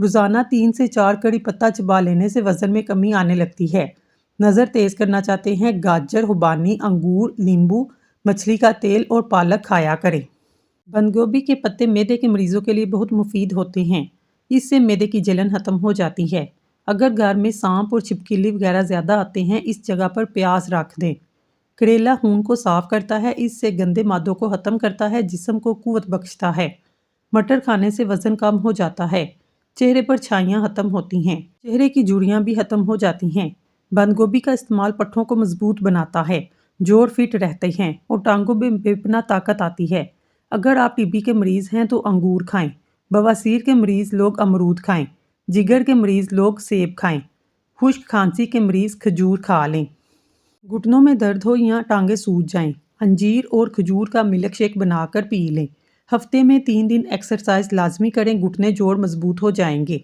روزانہ 3 سے 4 کڑی پتہ چبا لینے سے وزن میں کمی آنے لگتی ہے۔ نظر تیز کرنا چاہتے ہیں؟ گاجر، خوبانی، انگور، لیمبو، مچھلی کا تیل اور پالک کھایا کریں۔ بند گوبھی کے پتے معدے کے مریضوں کے لیے بہت مفید ہوتے ہیں۔ اس سے معدے کی جلن ختم ہو جاتی ہے۔ اگر گھر میں سانپ اور چھپکلی وغیرہ زیادہ آتے ہیں، اس جگہ پر پیاز رکھ دیں۔ کریلا خون کو صاف کرتا ہے، اس سے گندے مادوں کو ختم کرتا ہے، جسم کو قوت بخشتا ہے۔ مٹر کھانے سے وزن کم ہو جاتا ہے۔ چہرے پر چھائیاں ختم ہوتی ہیں۔ چہرے کی جھریاں بھی ختم ہو جاتی ہیں۔ بند گوبھی کا استعمال پٹھوں کو مضبوط بناتا ہے، جوڑ فٹ رہتے ہیں اور ٹانگوں میں بے پناہ طاقت آتی ہے۔ اگر آپ ٹی بی کے مریض ہیں تو انگور کھائیں۔ بواسیر کے مریض لوگ امرود کھائیں۔ جگر کے مریض لوگ سیب کھائیں۔ خشک کھانسی کے مریض کھجور کھا لیں۔ گھٹنوں میں درد ہو یا ٹانگیں سوج جائیں، انجیر اور کھجور کا ملک شیک بنا کر پی لیں۔ ہفتے میں 3 دن ایکسرسائز لازمی کریں، گھٹنے جوڑ مضبوط ہو جائیں گے۔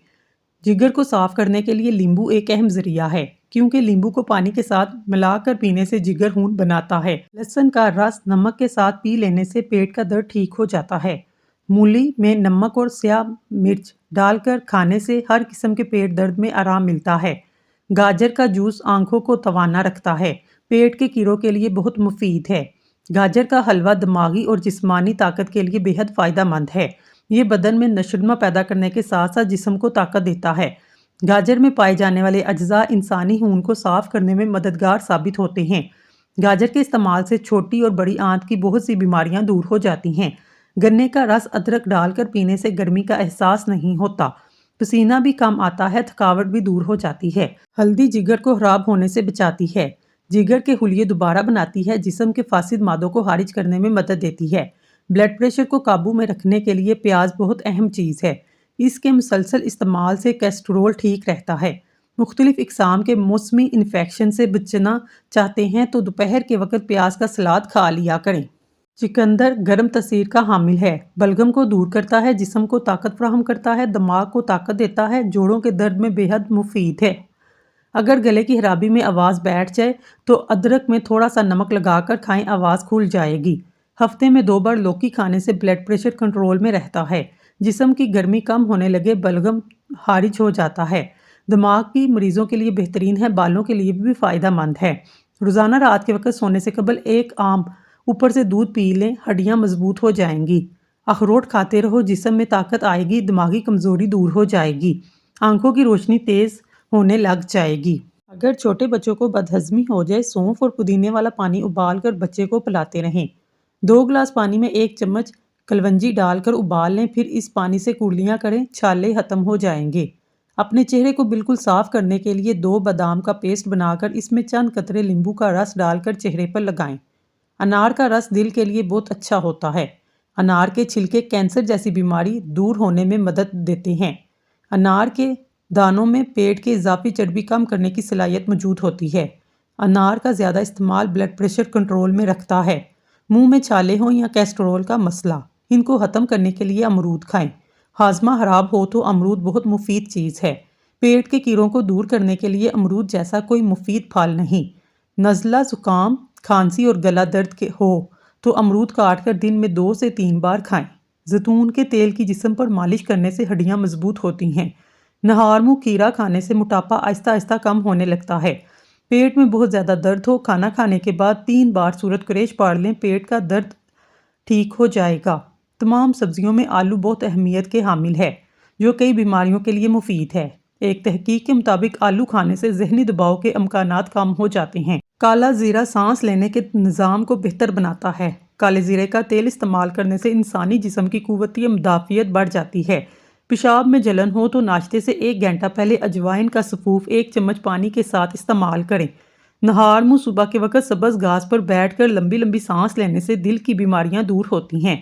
جگر کو صاف کرنے کے لیے لیمبو ایک اہم ذریعہ ہے، کیونکہ لیمبو کو پانی کے ساتھ ملا کر پینے سے جگر خون بناتا ہے۔ لہسن کا رس نمک کے ساتھ پی لینے سے پیٹ کا درد ٹھیک ہو جاتا ہے۔ مولی میں نمک اور سیاہ مرچ ڈال کر کھانے سے ہر قسم کے پیٹ درد میں آرام ملتا ہے۔ گاجر کا جوس آنکھوں کو توانا رکھتا ہے، پیٹ کے کیڑوں کے لیے بہت مفید ہے۔ گاجر کا حلوہ دماغی اور جسمانی طاقت کے لیے بے حد فائدہ مند ہے۔ یہ بدن میں نشوونما پیدا کرنے کے ساتھ ساتھ جسم کو طاقت دیتا ہے۔ گاجر میں پائے جانے والے اجزاء انسانی خون کو صاف کرنے میں مددگار ثابت ہوتے ہیں۔ گاجر کے استعمال سے چھوٹی اور بڑی آنت کی بہت سی بیماریاں دور ہو جاتی ہیں۔ گنے کا رس ادرک ڈال کر پینے سے گرمی کا احساس نہیں ہوتا، پسینہ بھی کم آتا ہے، تھکاوٹ بھی دور ہو جاتی ہے۔ ہلدی جگر کو خراب ہونے سے بچاتی ہے، جگر کے خلیے دوبارہ بناتی ہے، جسم کے فاسد مادوں کو خارج کرنے میں مدد دیتی ہے۔ بلڈ پریشر کو قابو میں رکھنے کے لیے پیاز بہت اہم چیز ہے۔ اس کے مسلسل استعمال سے کولیسٹرول ٹھیک رہتا ہے۔ مختلف اقسام کے موسمی انفیکشن سے بچنا چاہتے ہیں تو دوپہر کے وقت پیاز کا سلاد کھا لیا کریں۔ چقندر گرم تاثیر کا حامل ہے، بلغم کو دور کرتا ہے، جسم کو طاقت فراہم کرتا ہے، دماغ کو طاقت دیتا ہے، جوڑوں کے درد میں بے حد مفید ہے۔ اگر گلے کی خرابی میں آواز بیٹھ جائے تو ادرک میں تھوڑا سا نمک لگا کر کھائیں، آواز کھل جائے گی۔ ہفتے میں 2 بار لوکی کھانے سے بلڈ پریشر کنٹرول میں رہتا ہے، جسم کی گرمی کم ہونے لگے، بلغم خارج ہو جاتا ہے۔ دماغ کی مریضوں کے لیے بہترین ہے، بالوں کے لیے بھی فائدہ مند ہے۔ روزانہ رات کے وقت سونے سے قبل 1 آم اوپر سے دودھ پی لیں، ہڈیاں مضبوط ہو جائیں گی۔ اخروٹ کھاتے رہو، جسم میں طاقت آئے گی، دماغی کمزوری دور ہو جائے گی، آنکھوں کی روشنی تیز ہونے لگ جائے گی۔ اگر چھوٹے بچوں کو بدہضمی ہو جائے، سونف اور پودینے والا پانی ابال کر بچے کو پلاتے رہیں۔ 2 گلاس پانی میں 1 چمچ کلونجی ڈال کر ابال لیں، پھر اس پانی سے کلیاں کریں، چھالے ختم ہو جائیں گے۔ اپنے چہرے کو بالکل صاف کرنے کے لیے 2 بادام کا پیسٹ بنا کر اس میں چند قطرے لیمبو کا رس ڈال کر چہرے پر لگائیں۔ انار کا رس دل کے لیے بہت اچھا ہوتا ہے۔ انار کے چھلکے کینسر جیسی بیماری دور ہونے میں مدد دیتے ہیں۔ انار کے دانوں میں پیٹ کے اضافی چربی کم کرنے کی صلاحیت موجود ہوتی ہے۔ انار کا زیادہ استعمال بلڈ پریشر کنٹرول میں رکھتا ہے۔ منہ میں چھالے ہوں یا کولیسٹرول کا مسئلہ، ان کو ختم کرنے کے لیے امرود کھائیں۔ ہاضمہ خراب ہو تو امرود بہت مفید چیز ہے۔ پیٹ کے کیڑوں کو دور کرنے کے لیے امرود جیسا کوئی مفید پھل نہیں۔ نزلہ، زکام، کھانسی اور گلا درد ہو تو امرود کاٹ کر دن میں 2 سے 3 بار کھائیں۔ زیتون کے تیل کی جسم پر مالش کرنے سے ہڈیاں مضبوط ہوتی ہیں۔ نہار منہ کھیرا کھانے سے موٹاپا آہستہ آہستہ کم ہونے لگتا ہے۔ پیٹ میں بہت زیادہ درد ہو، کھانا کھانے کے بعد 3 بار سورت قریش پڑھ لیں، پیٹ کا درد ٹھیک ہو جائے گا۔ تمام سبزیوں میں آلو بہت اہمیت کے حامل ہے، جو کئی بیماریوں کے لیے مفید ہے۔ ایک تحقیق کے مطابق آلو کھانے سے ذہنی دباؤ کے امکانات کم ہو جاتے ہیں۔ کالا زیرہ سانس لینے کے نظام کو بہتر بناتا ہے۔ کالے زیرے کا تیل استعمال کرنے سے انسانی جسم کی قوتی مدافعت بڑھ جاتی ہے۔ پیشاب میں جلن ہو تو ناشتے سے 1 گھنٹہ پہلے اجوائن کا سفوف 1 چمچ پانی کے ساتھ استعمال کریں۔ نہار منہ صبح کے وقت سبز گھاس پر بیٹھ کر لمبی لمبی سانس لینے سے دل کی بیماریاں دور ہوتی ہیں،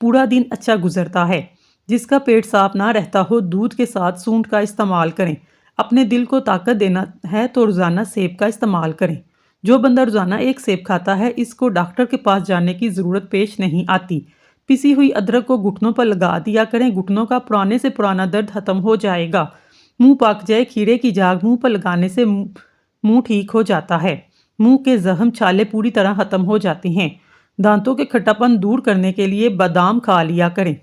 پورا دن اچھا گزرتا ہے۔ جس کا پیٹ صاف نہ رہتا ہو، دودھ کے ساتھ سونٹ کا استعمال کریں۔ اپنے دل کو طاقت دینا ہے تو روزانہ سیب کا استعمال کریں۔ جو بندہ روزانہ 1 سیب کھاتا ہے، اس کو ڈاکٹر کے پاس جانے کی ضرورت پیش نہیں آتی۔ پسی ہوئی ادرک کو گھٹنوں پر لگا دیا کریں، گھٹنوں کا پرانے سے پرانا درد ختم ہو جائے گا۔ منہ پک جائے، کھیرے کی جاگ منہ پر لگانے سے منہ ٹھیک ہو جاتا ہے۔ منہ کے زخم، چھالے پوری طرح ختم ہو جاتے ہیں۔ دانتوں کے کھٹاپن دور کرنے کے لیے بادام کھا لیا کریں۔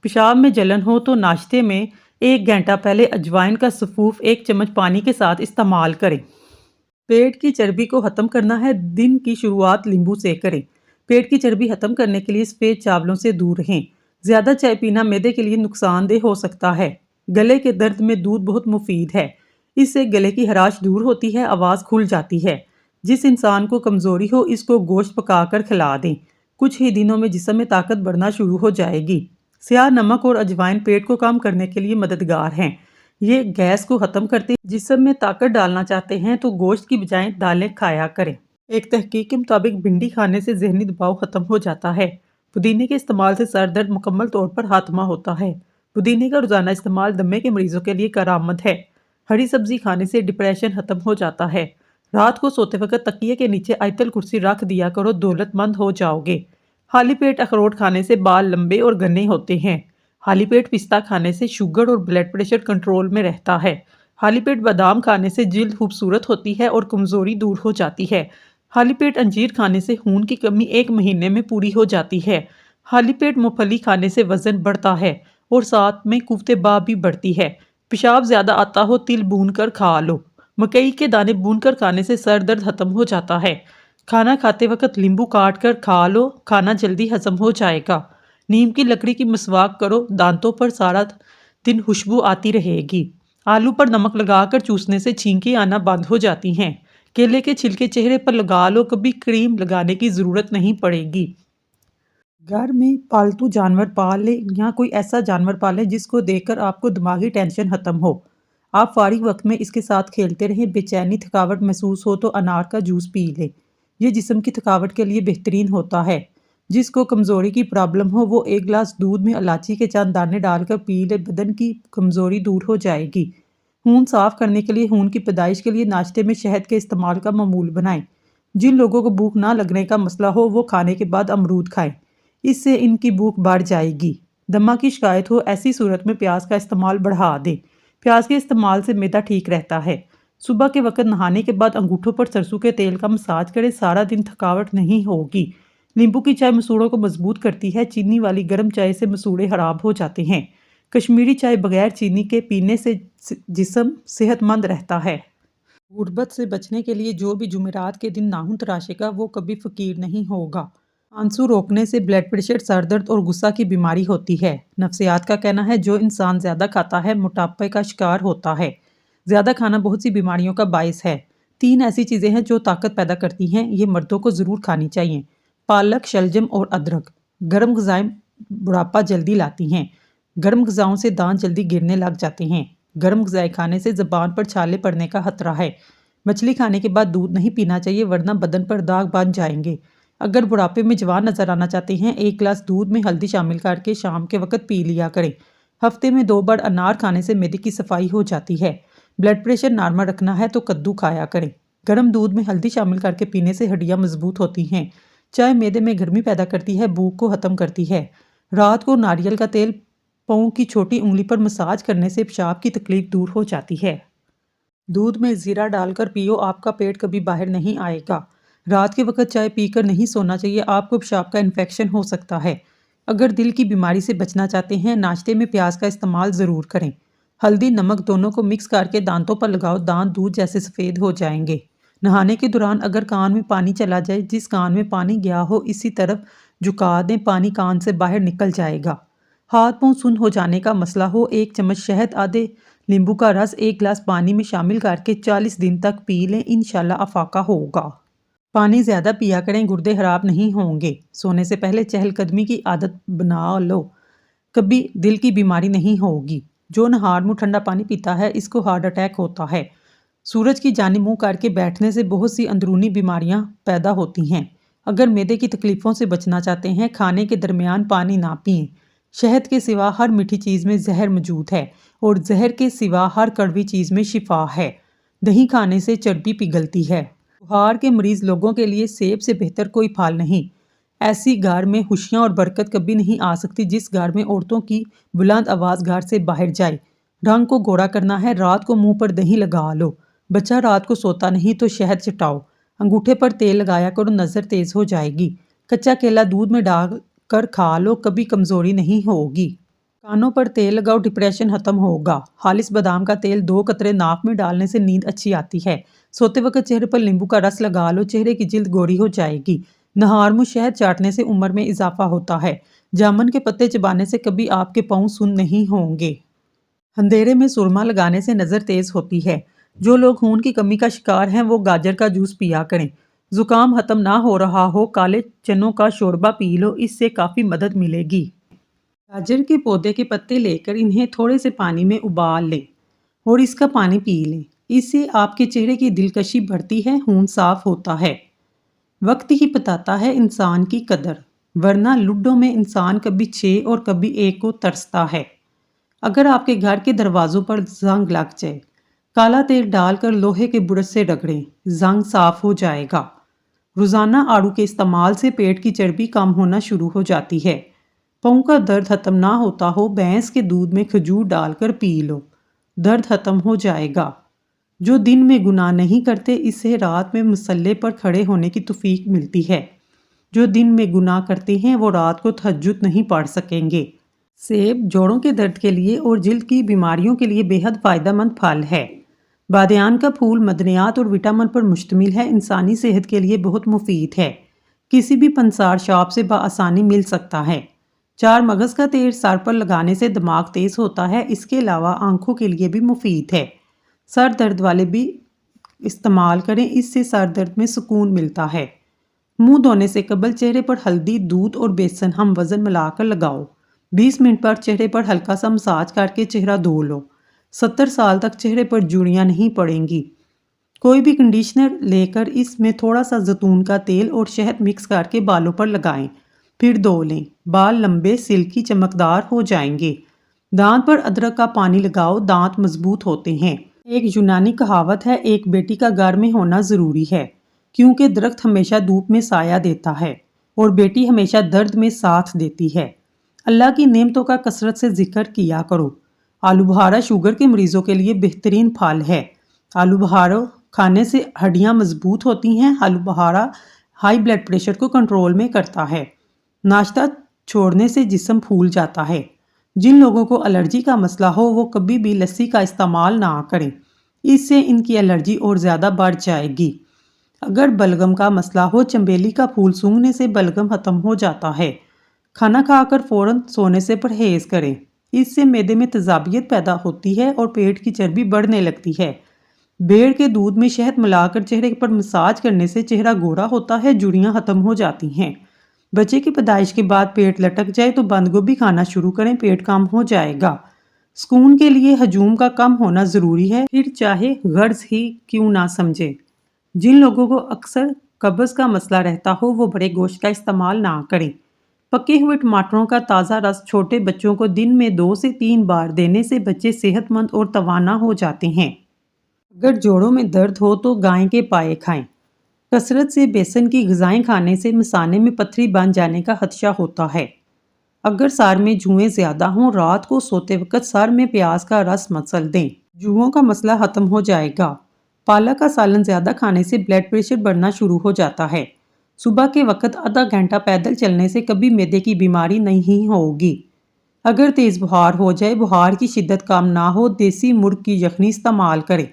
پیشاب میں جلن ہو تو ناشتے میں 1 گھنٹہ پہلے اجوائن کا سفوف 1 چمچ پانی کے ساتھ استعمال کریں۔ پیٹ کی چربی کو ختم کرنا ہے، دن کی شروعات لیمبو سے کریں۔ پیٹ کی چربی ختم کرنے کے لیے سفید چاولوں سے دور رہیں۔ زیادہ چائے پینا معدے کے لیے نقصان دہ ہو سکتا ہے۔ گلے کے درد میں دودھ بہت مفید ہے۔ اس سے گلے کی خراش دور ہوتی ہے، آواز کھل جاتی ہے۔ جس انسان کو کمزوری ہو اس کو گوشت پکا کر کھلا دیں۔ کچھ ہی دنوں میں جسم میں طاقت بڑھنا شروع ہو جائے گی۔ سیاہ نمک اور اجوائن پیٹ کو کم کرنے کے لیے مددگار ہیں۔ یہ گیس کو ختم کرتے ہیں۔ جسم میں طاقت ڈالنا چاہتے ہیں تو گوشت کی بجائے دالیں کھایا کریں۔ ایک تحقیق کے مطابق بھنڈی کھانے سے ذہنی دباؤ ختم ہو جاتا ہے۔ پودینے کے استعمال سے سر درد مکمل طور پر خاتمہ ہوتا ہے۔ پودینے کا روزانہ استعمال دمے کے مریضوں کے لیے کارآمد ہے۔ ہری سبزی کھانے سے ڈپریشن ختم ہو جاتا ہے۔ رات کو سوتے وقت تکیے کے نیچے آیت الکرسی رکھ دیا کرو، دولت مند ہو جاؤ گے۔ خالی پیٹ اخروٹ کھانے سے بال لمبے اور گھنے ہوتے ہیں۔ خالی پیٹ پستہ کھانے سے شوگر اور بلڈ پریشر کنٹرول میں رہتا ہے۔ خالی پیٹ بادام کھانے سے جلد خوبصورت ہوتی ہے اور کمزوری دور ہو جاتی ہے۔ خالی پیٹ انجیر کھانے سے خون کی کمی 1 مہینے میں پوری ہو جاتی ہے۔ خالی پیٹ مونگ پھلی کھانے سے وزن بڑھتا ہے اور ساتھ میں قوت بال بھی بڑھتی ہے۔ پیشاب زیادہ آتا ہو تل بھون کر کھا لو۔ مکئی کے دانے بھون کر کھانے سے سر درد ختم ہو جاتا ہے۔ کھانا کھاتے وقت لیمبو کاٹ کر کھا لو، کھانا جلدی ہضم ہو جائے گا۔ نیم کی لکڑی کی مسواک کرو، دانتوں پر سارا دن خوشبو آتی رہے گی۔ آلو پر نمک لگا کر چوسنے سے چھینکیں آنا بند ہو جاتی ہیں۔ کیلے کے چھلکے چہرے پر لگا لو، کبھی کریم لگانے کی ضرورت نہیں پڑے گی۔ گھر میں پالتو جانور پال لیں یا کوئی ایسا جانور پالیں جس کو دیکھ کر آپ کو دماغی ٹینشن ختم ہو۔ آپ فارغ وقت میں اس کے ساتھ کھیلتے رہیں۔ بے چینی، تھکاوٹ محسوس ہو تو انار کا جوس پی لیں۔ یہ جسم کی تھکاوٹ کے لیے بہترین ہوتا ہے۔ جس کو کمزوری کی پرابلم ہو وہ 1 گلاس دودھ میں الائچی کے چند دانے ڈال کر پی لے، بدن کی کمزوری دور ہو جائے گی۔ خون صاف کرنے کے لیے، خون کی پیدائش کے لیے ناشتے میں شہد کے استعمال کا معمول بنائیں۔ جن لوگوں کو بھوک نہ لگنے کا مسئلہ ہو وہ کھانے کے بعد امرود کھائیں، اس سے ان کی بھوک بڑھ جائے گی۔ دمہ کی شکایت ہو، ایسی صورت میں پیاز کا استعمال بڑھا دیں۔ پیاز کے استعمال سے معدہ ٹھیک رہتا ہے۔ صبح کے وقت نہانے کے بعد انگوٹھوں پر سرسوں کے تیل کا مساج کریں، سارا دن تھکاوٹ نہیں ہوگی۔ لیمبو کی چائے مسوڑوں کو مضبوط کرتی ہے۔ چینی والی گرم چائے سے مسوڑے خراب ہو جاتے ہیں۔ کشمیری چائے بغیر چینی کے پینے سے جسم صحت مند رہتا ہے۔ غربت سے بچنے کے لیے جو بھی جمعرات کے دن ناخن تراشے گا وہ کبھی فقیر نہیں ہوگا۔ آنسو روکنے سے بلڈ پریشر، سر درد اور غصہ کی بیماری ہوتی ہے۔ نفسیات کا کہنا ہے جو انسان زیادہ کھاتا ہے موٹاپے کا شکار ہوتا ہے۔ زیادہ کھانا بہت سی بیماریوں کا باعث ہے۔ 3 ایسی چیزیں ہیں جو طاقت پیدا کرتی ہیں، یہ مردوں کو ضرور کھانی چاہیے: پالک، شلجم اور ادرک۔ گرم غذائیں بڑھاپا جلدی لاتی ہیں۔ گرم غذاؤں سے دانت جلدی گرنے لگ جاتے ہیں۔ گرم غذائیں کھانے سے زبان پر چھالے پڑنے کا خطرہ ہے۔ مچھلی کھانے کے بعد دودھ نہیں پینا چاہیے ورنہ بدن پر داغ بن جائیں گے۔ اگر بڑھاپے میں جوان نظر آنا چاہتے ہیں 1 گلاس دودھ میں ہلدی شامل کر کے شام کے وقت پی لیا کریں۔ ہفتے میں 2 بار انار کھانے سے معدے کی صفائی ہو جاتی ہے۔ بلڈ پریشر نارمل رکھنا ہے تو کدو کھایا کریں۔ گرم دودھ میں ہلدی شامل کر کے پینے سے ہڈیاں مضبوط ہوتی ہیں۔ چائے معدے میں گرمی پیدا کرتی ہے، بھوک کو ختم کرتی ہے۔ رات کو ناریل کا تیل پاؤں کی چھوٹی انگلی پر مساج کرنے سے پیشاب کی تکلیف دور ہو جاتی ہے۔ دودھ میں زیرہ ڈال کر پیو، آپ کا پیٹ کبھی باہر نہیں آئے گا۔ رات کے وقت چائے پی کر نہیں سونا چاہیے، آپ کو پیشاب کا انفیکشن ہو سکتا ہے۔ اگر دل کی بیماری سے بچنا چاہتے ہیں ناشتے میں پیاز کا استعمال ضرور کریں۔ ہلدی، نمک دونوں کو مکس کر کے دانتوں پر لگاؤ، دانت دودھ جیسے سفید ہو جائیں گے۔ نہانے کے دوران اگر کان میں پانی چلا جائے، جس کان میں پانی گیا ہو اسی طرف جھکا دیں، پانی کان سے باہر نکل جائے گا۔ ہاتھ پاؤں سن ہو جانے کا مسئلہ ہو، 1 چمچ شہد، آدھے لیمبو کا رس 1 گلاس پانی میں شامل کر کے 40 دن تک پی لیں، انشاءاللہ افاقہ ہوگا۔ پانی زیادہ پیا کریں، گردے خراب نہیں ہوں گے۔ سونے سے پہلے چہل قدمی کی عادت بنا لو، کبھی دل کی بیماری نہیں ہوگی۔ جو نہار منہ ٹھنڈا پانی پیتا ہے اس کو ہارٹ اٹیک ہوتا ہے۔ سورج کی جانب منہ کر کے بیٹھنے سے بہت سی اندرونی بیماریاں پیدا ہوتی ہیں۔ اگر معدے کی تکلیفوں سے بچنا چاہتے ہیں کھانے کے درمیان پانی نہ پئیں۔ شہد کے سوا ہر میٹھی چیز میں زہر موجود ہے اور زہر کے سوا ہر کڑوی چیز میں شفا ہے۔ دہی کھانے سے چربی پگھلتی ہے۔ بخار کے مریض لوگوں کے لیے سیب سے بہتر کوئی پھل نہیں۔ ایسی گھر میں خوشیاں اور برکت کبھی نہیں آ سکتی جس گھر میں عورتوں کی بلند آواز گھر سے باہر جائے۔ رنگ کو گوڑا کرنا ہے، رات کو منہ پر دہی لگا لو۔ بچہ رات کو سوتا نہیں تو شہد چٹاؤ۔ انگوٹھے پر تیل لگایا کرو، نظر تیز ہو جائے گی۔ کچا کیلا دودھ میں ڈال کر کھا لو، کبھی کمزوری نہیں ہوگی۔ کانوں پر تیل لگاؤ، ڈپریشن ختم ہوگا۔ خالص بادام کا تیل 2 قطرے ناک میں ڈالنے سے نیند اچھی آتی ہے۔ سوتے وقت چہرے پر لیمبو کا رس لگا لو، چہرے کی جلد گوری ہو جائے گی۔ نہار منہ شہد چاٹنے سے عمر میں اضافہ ہوتا ہے۔ جامن کے پتے چبانے سے کبھی آپ کے پاؤں سن نہیں ہوں گے۔ اندھیرے میں سرما لگانے سے نظر تیز ہوتی ہے۔ جو لوگ خون کی کمی کا شکار ہیں وہ گاجر کا جوس پیا کریں۔ زکام ختم نہ ہو رہا ہو، کالے چنوں کا شوربہ پی لو، اس سے کافی مدد ملے گی۔ گاجر کے پودے کے پتے لے کر انہیں تھوڑے سے پانی میں ابال لیں اور اس کا پانی پی لیں۔ اس سے آپ کے چہرے کی دلکشی بڑھتی ہے، خون صاف ہوتا ہے۔ وقت ہی بتاتا ہے انسان کی قدر، ورنہ لڈو میں انسان کبھی 6 اور کبھی 1 کو ترستا ہے۔ اگر آپ کے گھر کے دروازوں پر زنگ لگ جائے، کالا تیل ڈال کر لوہے کے برش سے رگڑیں، زنگ صاف ہو جائے گا۔ روزانہ آڑو کے استعمال سے پیٹ کی چربی کم ہونا شروع ہو جاتی ہے۔ پاؤں کا درد ختم نہ ہوتا ہو، بھینس کے دودھ میں کھجور ڈال کر پی لو، درد ختم ہو جائے گا۔ جو دن میں گناہ نہیں کرتے، اسے رات میں مصلے پر کھڑے ہونے کی توفیق ملتی ہے۔ جو دن میں گناہ کرتے ہیں وہ رات کو تہجد نہیں پڑھ سکیں گے۔ سیب جوڑوں کے درد کے لیے اور جلد کی بیماریوں کے لیے بے حد فائدہ مند پھل ہے۔ بادیان کا پھول معدنیات اور وٹامن پر مشتمل ہے، انسانی صحت کے لیے بہت مفید ہے۔ کسی بھی پنسار شاپ سے بآسانی مل سکتا ہے۔ 4 مغز کا تیل سر پر لگانے سے دماغ تیز ہوتا ہے، اس کے علاوہ آنکھوں کے لیے بھی مفید ہے۔ سر درد والے بھی استعمال کریں، اس سے سر درد میں سکون ملتا ہے۔ منہ دھونے سے قبل چہرے پر ہلدی، دودھ اور بیسن ہم وزن ملا کر لگاؤ۔ 20 منٹ پر چہرے پر ہلکا سا مساج کر کے چہرہ دھو لو۔ 70 سال تک چہرے پر جڑیاں نہیں پڑیں گی۔ کوئی بھی کنڈیشنر لے کر اس میں تھوڑا سا زیتون کا تیل اور شہد مکس کر کے بالوں پر لگائیں، پھر دھو لیں۔ بال لمبے، سلکی، چمکدار ہو جائیں گے۔ دانت پر ادرک کا پانی لگاؤ، دانت مضبوط ہوتے ہیں۔ ایک یونانی کہاوت ہے، ایک بیٹی کا گھر میں ہونا ضروری ہے، کیونکہ درخت ہمیشہ دھوپ میں سایہ دیتا ہے اور بیٹی ہمیشہ درد میں ساتھ دیتی ہے۔ اللہ کی نعمتوں کا کثرت سے ذکر کیا کرو۔ آلو بخارا شوگر کے مریضوں کے لیے بہترین پھل ہے۔ آلو بخارا کھانے سے ہڈیاں مضبوط ہوتی ہیں۔ آلو بخارا ہائی بلڈ پریشر کو کنٹرول میں کرتا ہے۔ ناشتہ چھوڑنے سے جسم پھول جاتا ہے۔ جن لوگوں کو الرجی کا مسئلہ ہو وہ کبھی بھی لسی کا استعمال نہ کریں، اس سے ان کی الرجی اور زیادہ بڑھ جائے گی۔ اگر بلغم کا مسئلہ ہو، چنبیلی کا پھول سونگھنے سے بلغم ختم ہو جاتا ہے۔ کھانا کھا کر فوراً سونے سے پرہیز کریں، اس سے معدے میں تیزابیت پیدا ہوتی ہے اور پیٹ کی چربی بڑھنے لگتی ہے۔ بھیڑ کے دودھ میں شہد ملا کر چہرے پر مساج کرنے سے چہرہ گورا ہوتا ہے، جھریاں ختم ہو جاتی ہیں۔ بچے کی پیدائش کے بعد پیٹ لٹک جائے تو بند گوبھی کھانا شروع کریں، پیٹ کم ہو جائے گا۔ سکون کے لیے ہجوم کا کم ہونا ضروری ہے، پھر چاہے غرض ہی کیوں نہ سمجھے۔ جن لوگوں کو اکثر قبض کا مسئلہ رہتا ہو وہ بڑے گوشت کا استعمال نہ کریں۔ پکے ہوئے ٹماٹروں کا تازہ رس چھوٹے بچوں کو دن میں 2 سے 3 بار دینے سے بچے صحت مند اور توانا ہو جاتے ہیں۔ اگر جوڑوں میں درد ہو تو گائے کے پائے کھائیں۔ کثرت سے بیسن کی غذائیں کھانے سے مثانے میں پتھری بن جانے کا خدشہ ہوتا ہے۔ اگر سر میں جوئیں زیادہ ہوں، رات کو سوتے وقت سر میں پیاز کا رس مچل دیں، جوؤں کا مسئلہ ختم ہو جائے گا۔ پالک کا سالن زیادہ کھانے سے بلڈ پریشر بڑھنا شروع ہو جاتا ہے۔ صبح کے وقت آدھا گھنٹہ پیدل چلنے سے کبھی معدے کی بیماری نہیں ہوگی۔ اگر تیز بخار ہو جائے، بخار کی شدت کم نہ ہو، دیسی مرغ کی یخنی استعمال کریں۔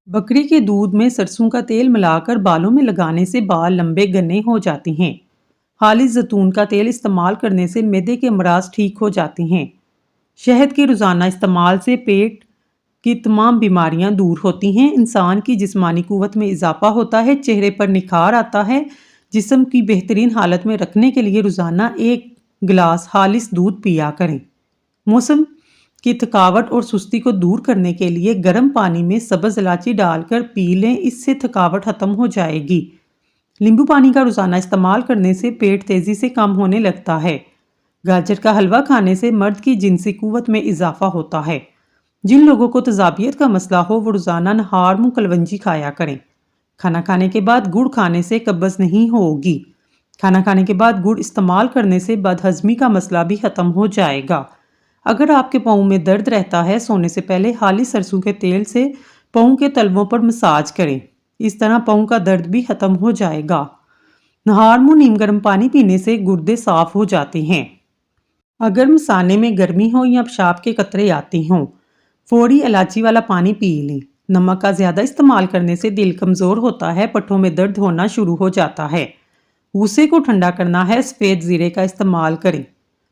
بکری کے دودھ میں سرسوں کا تیل ملا کر بالوں میں لگانے سے بال لمبے گھنے ہو جاتے ہیں۔ خالص زیتون کا تیل استعمال کرنے سے معدے کے امراض ٹھیک ہو جاتے ہیں۔ شہد کے روزانہ استعمال سے پیٹ کی تمام بیماریاں دور ہوتی ہیں، انسان کی جسمانی قوت میں اضافہ ہوتا ہے، چہرے پر نکھار آتا ہے۔ جسم کی بہترین حالت میں رکھنے کے لیے روزانہ 1 گلاس خالص دودھ پیا کریں۔ موسم کی تھکاوٹ اور سستی کو دور کرنے کے لیے گرم پانی میں سبز الائچی ڈال کر پی لیں، اس سے تھکاوٹ ختم ہو جائے گی۔ لیمبو پانی کا روزانہ استعمال کرنے سے پیٹ تیزی سے کم ہونے لگتا ہے۔ گاجر کا حلوہ کھانے سے مرد کی جنسی قوت میں اضافہ ہوتا ہے۔ جن لوگوں کو تیزابیت کا مسئلہ ہو وہ روزانہ نہار منہ کلونجی کھایا کریں۔ کھانا کھانے کے بعد گڑ کھانے سے قبض نہیں ہوگی۔ کھانا کھانے کے بعد گڑ استعمال کرنے سے بد ہضمی کا مسئلہ بھی ختم ہو جائے گا۔ اگر آپ کے پاؤں میں درد رہتا ہے، سونے سے پہلے خالص سرسوں کے تیل سے پاؤں کے تلووں پر مساج کریں، اس طرح پاؤں کا درد بھی ختم ہو جائے گا۔ نہار منہ نیم گرم پانی پینے سے گردے صاف ہو جاتے ہیں۔ اگر مثانے میں گرمی ہو یا پیشاب کے قطرے آتے ہوں، فوری الائچی والا پانی پی لیں۔ نمک کا زیادہ استعمال کرنے سے دل کمزور ہوتا ہے، پٹھوں میں درد ہونا شروع ہو جاتا ہے۔ غصے کو ٹھنڈا کرنا ہے، سفید زیرے کا استعمال کریں۔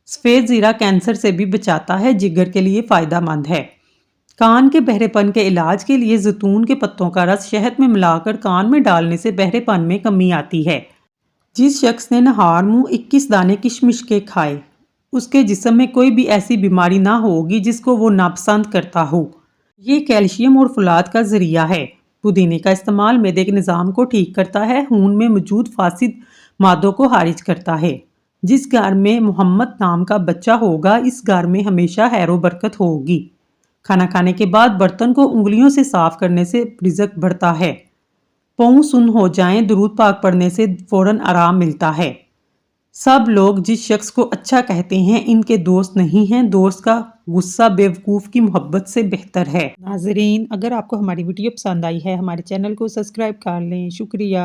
سفید زیرہ کینسر سے بھی بچاتا ہے، جگر کے لیے فائدہ مند ہے۔ کان کے بہرے پن کے علاج کے لیے زیتون کے پتوں کا رس شہد میں ملا کر کان میں ڈالنے سے بہرے پن میں کمی آتی ہے۔ جس شخص نے نہار منہ 21 دانے کشمش کے کھائے، اس کے جسم میں کوئی بھی ایسی بیماری نہ ہوگی جس کو وہ ناپسند کرتا ہو۔ یہ کیلشیم اور فولاد کا ذریعہ ہے۔ پودینے کا استعمال معدے کے نظام کو ٹھیک کرتا ہے، خون میں موجود فاسد مادوں کو خارج کرتا ہے۔ جس گھر میں محمد نام کا بچہ ہوگا، اس گھر میں ہمیشہ خیر و برکت ہوگی۔ کھانا کھانے کے بعد برتن کو انگلیوں سے صاف کرنے سے رزق بڑھتا ہے۔ پاؤں سن ہو جائیں، درود پاک پڑھنے سے فوراً آرام ملتا ہے۔ سب لوگ جس شخص کو اچھا کہتے ہیں ان کے دوست نہیں ہیں، دوست کا غصہ بیوقوف کی محبت سے بہتر ہے۔ ناظرین، اگر آپ کو ہماری ویڈیو پسند آئی ہے، ہمارے چینل کو سبسکرائب کر لیں۔ شکریہ۔